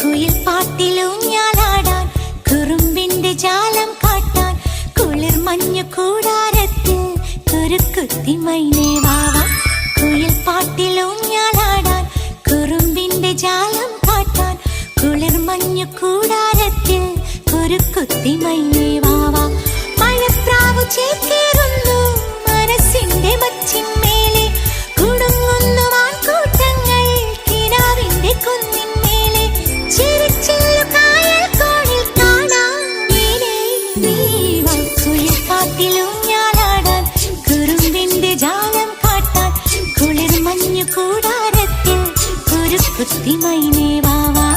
കുയിൽ പാട്ടിലൂഞ്ഞാലാടാൻ കുറുമ്പിന്റെ ജാലം കാട്ടാൻ കുളിർ മഞ്ഞു കൂടാരത്തിൽ കുരുക്കുത്തി മൈനേ വാവാ. കുയിൽ പാട്ടിലൂഞ്ഞാലാടാൻ കുറുമ്പിന്റെ ജാലം കാട്ടാൻ കുളിർ മഞ്ഞു കൂടാരത്തിൽ കുരുക്കുത്തി മൈനേ വാവാ. മഴപ്രാവു ചേക്കേറുന്നു മനസ്സിന്റെ മച്ചിന്മേലെ കുടുങ്ങുന്നു വാൻകൂട്ടങ്ങൾ കിനാവിന്റെ കുന്നിന്മേലെ ചിരിച്ചില്ലു കായൽ കോണിൽ കാണാം കുയിൽ പാട്ടിലൂഞ്ഞാലാടാൻ കുറുമ്പിന്റെ ജാലം കാട്ടാൻ കുളിർ മഞ്ഞു കൂടാരത്തിൽ കുരുക്കുത്തി മൈനേ വാവാ.